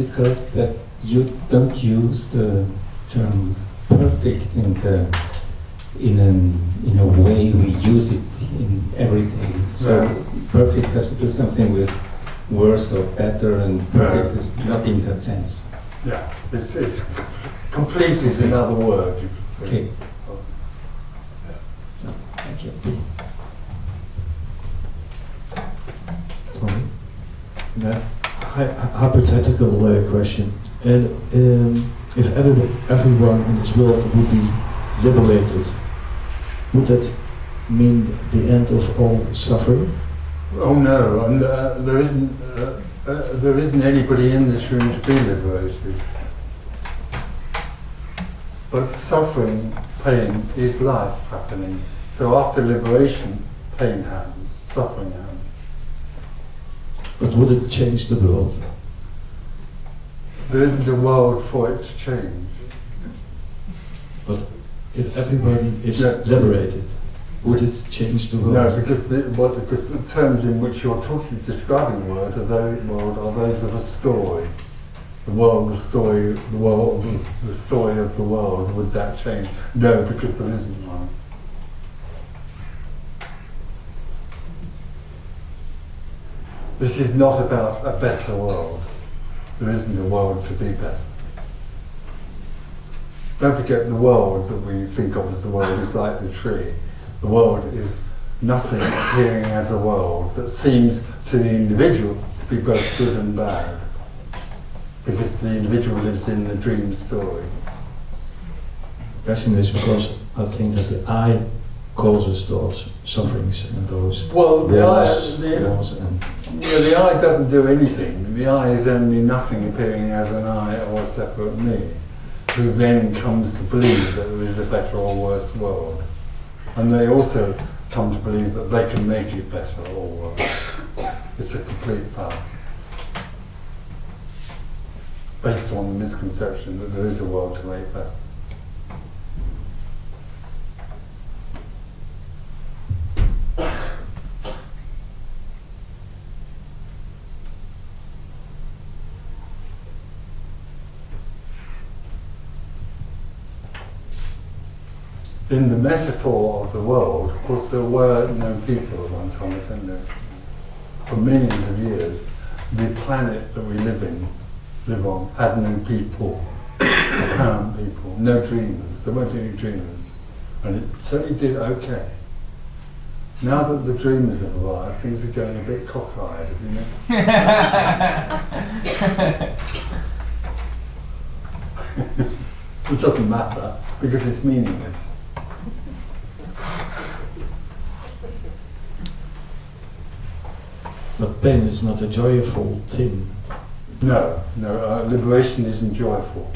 is it correct that you don't use the term perfect in a way we use it in everyday? So perfect has to do something with worse or better, and perfect is not in that sense. Yeah, it's complete is another word, you could say. Okay. So, thank you. Yeah. Hypothetical question. And if everyone in this world would be liberated, would that mean the end of all suffering? Oh no, and there isn't anybody in this room to be liberated. But suffering, pain, is life happening. So after liberation, pain happens, suffering happens. But would it change the world? There isn't a world for it to change. But if everybody is liberated, would it change the world? No, because the terms in which you're describing the world are those of a story. The world, the story, the world, the story of the world. Would that change? No, because there isn't one. This is not about a better world. There isn't a world to be better. Don't forget, the world that we think of as the world is like the tree. The world is nothing appearing as a world that seems to the individual to be both good and bad, because the individual lives in the dream story. The question is because I think that the I causes those sufferings and those the I doesn't do anything. The I is only nothing appearing as an I or a separate me, who then comes to believe that there is a better or worse world. And they also come to believe that they can make it better or worse. It's a complete farce, based on the misconception that there is a world to make better. In the metaphor of the world, of course, there were no people at one time, weren't there? For millions of years, the planet that we live on, had no people, apparent people, no dreamers. There weren't any dreamers, and it certainly did okay. Now that the dreamers have arrived, things are going a bit cockeyed, have you noticed? It doesn't matter because it's meaningless. But pain is not a joyful thing. No, liberation isn't joyful.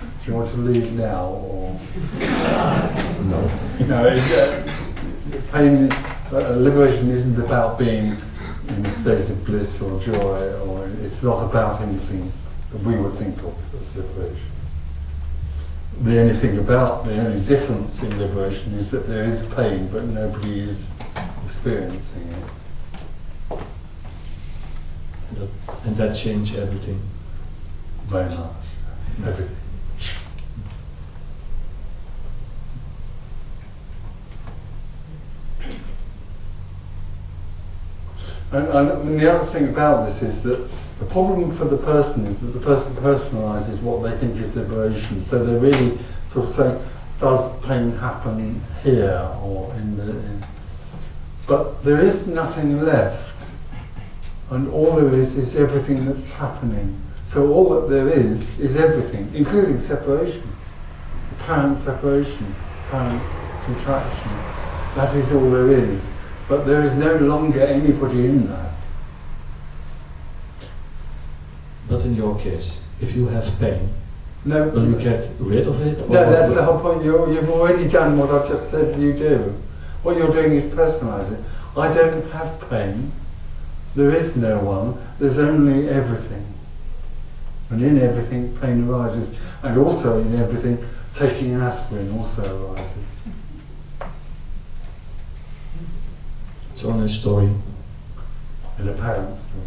Do you want to leave now, or No. no? Pain, liberation isn't about being in a state of bliss or joy, or it's not about anything that we would think of as liberation. The only difference in liberation is that there is pain, but nobody is experiencing it. And that changed everything. Very much. Everything. And the other thing about this is that the problem for the person is that the person personalises what they think is liberation. So they're really sort of saying, does pain happen here or but there is nothing left, and all there is everything that's happening. So all that there is everything, including separation, apparent separation, apparent contraction. That is all there is. But there is no longer anybody in that. But in your case, if you have pain, No, will you get rid of it? No, that's the whole point. You've already done what I've just said you do. What you're doing is personalising. I don't have pain. There is no one. There's only everything. And in everything, pain arises. And also in everything, taking an aspirin also arises. It's only a story. An apparent story.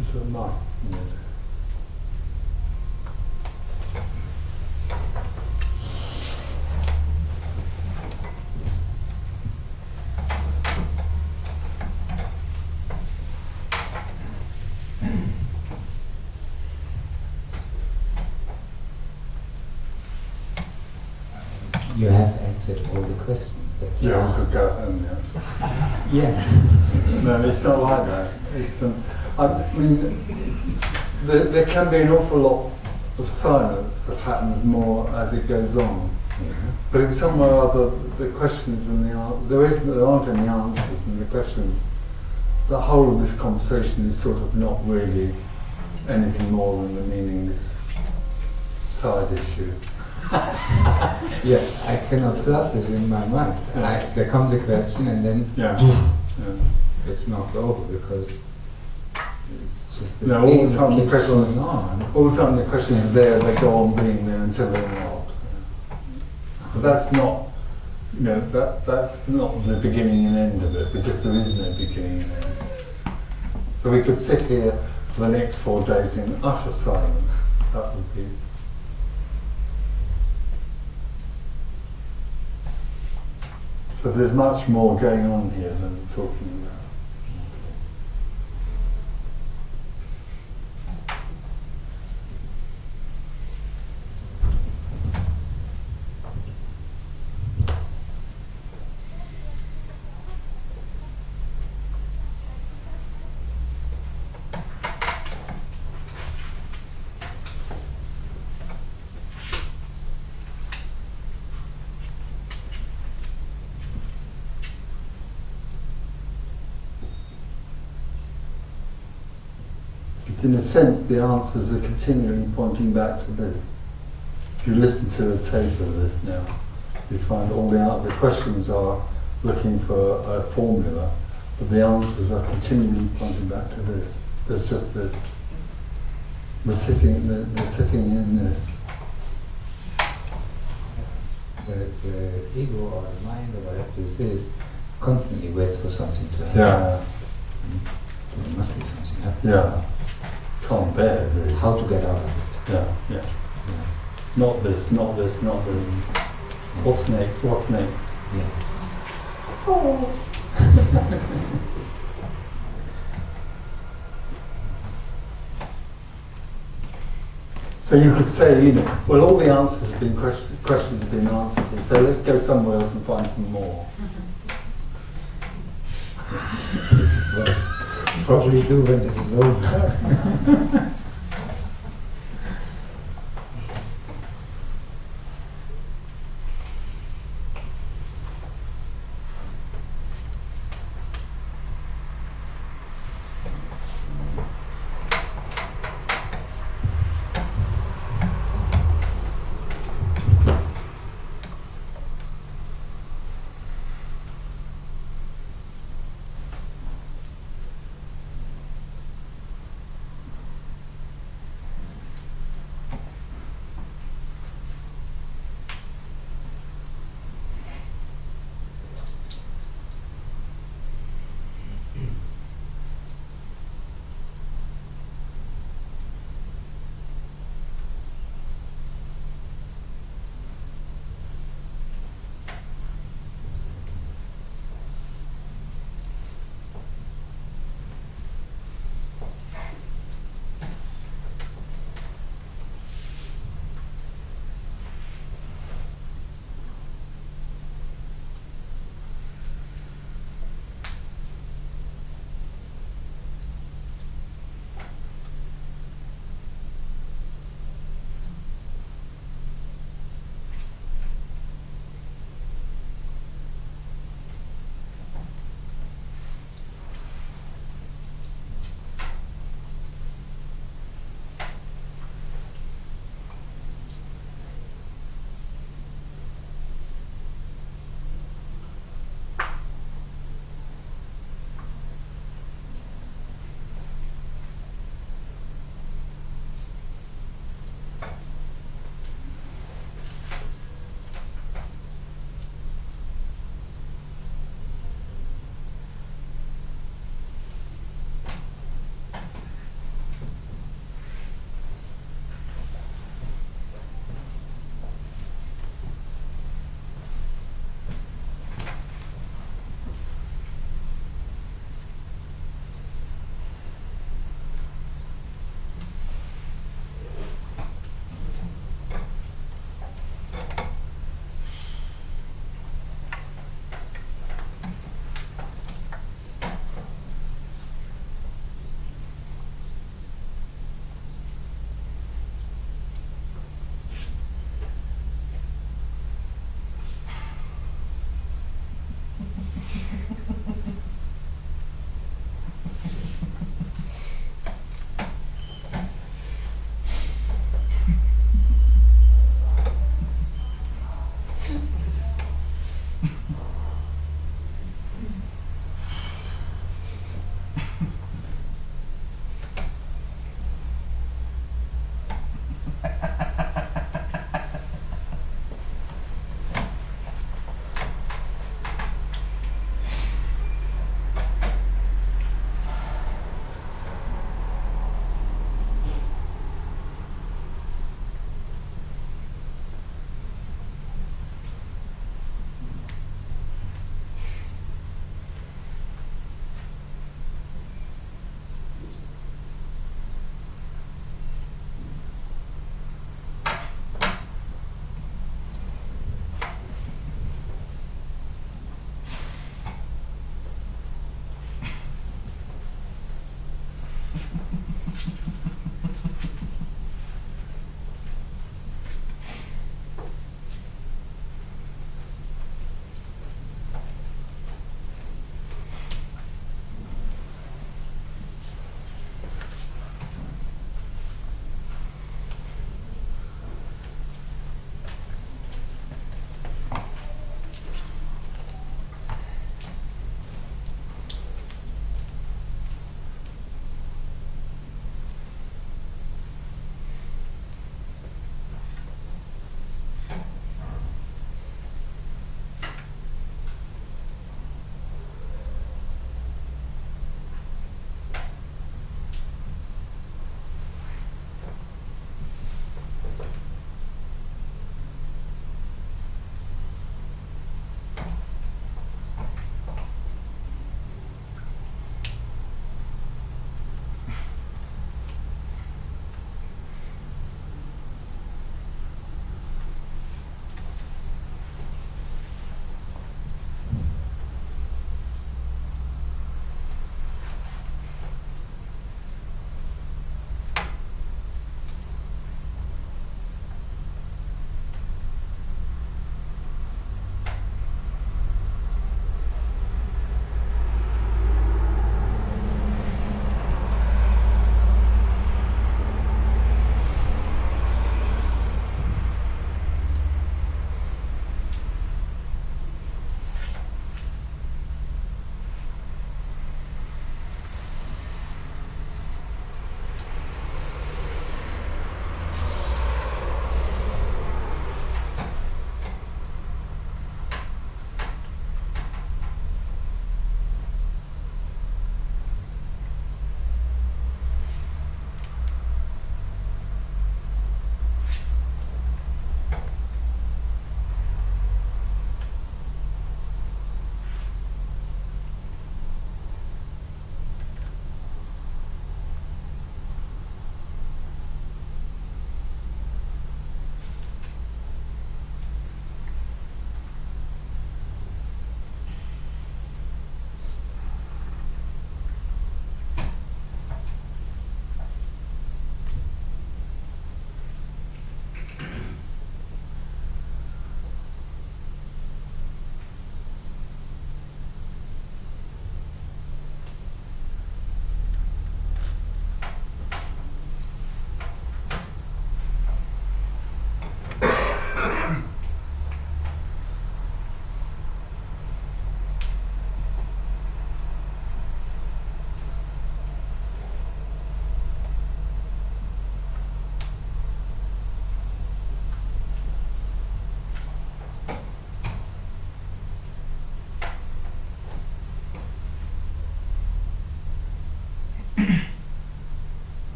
It's a mic. you have answered all the questions that you Yeah, we could go home now. Yeah. No, it's not like that. It's, I mean, there can be an awful lot of silence that happens more as it goes on. But in some way or other, the questions and there aren't any answers, and the questions, the whole of this conversation is sort of not really anything more than the meaningless side issue. Yeah, I can observe this in my mind. There comes a question and then it's knocked over because it's just this all game the time that the keeps questions going on. all the time the questions are there, they go on being there until they're not. But that's not, that's not the beginning and end of it, because there is no beginning and end. So we could sit here for the next 4 days in utter silence. That would be. So there's much more going on here than talking about. In a sense, the answers are continually pointing back to this. If you listen to a tape of this now, you find all the questions are looking for a formula, but the answers are continually pointing back to this. There's just this. They're sitting in this. The ego or the mind or whatever this is constantly waits for something to happen. Yeah. There must be something happening. Yeah. Can't bear this. How to get out of it. Yeah. Not this, not this, not this. What's next? What's next? Yeah. Oh. So you could say, well, all the answers have been questions have been answered, so let's go somewhere else and find some more. This is what I probably do when this is over.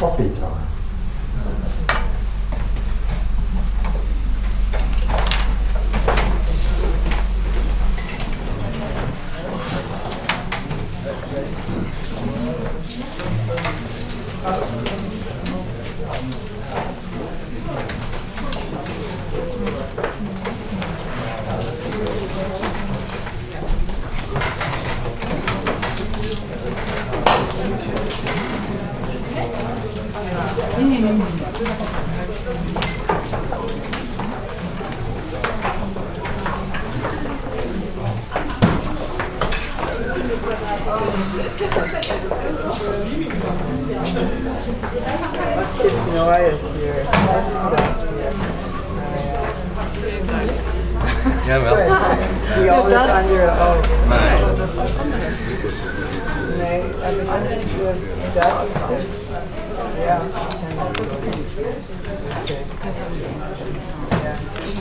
coffee time. Jawel. Die alles andere ook. Nee. Nee, dat is dat is het. Ja.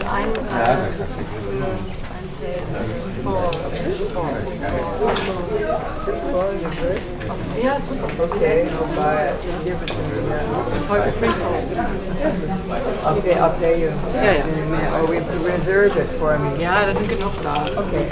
Ja, dat gaat Ja, okay, maar give it to me. Okay, I'll pay you. Ja, ja. Oh, we have to reserve it for me. Ja, dat is een knop daar. Okay.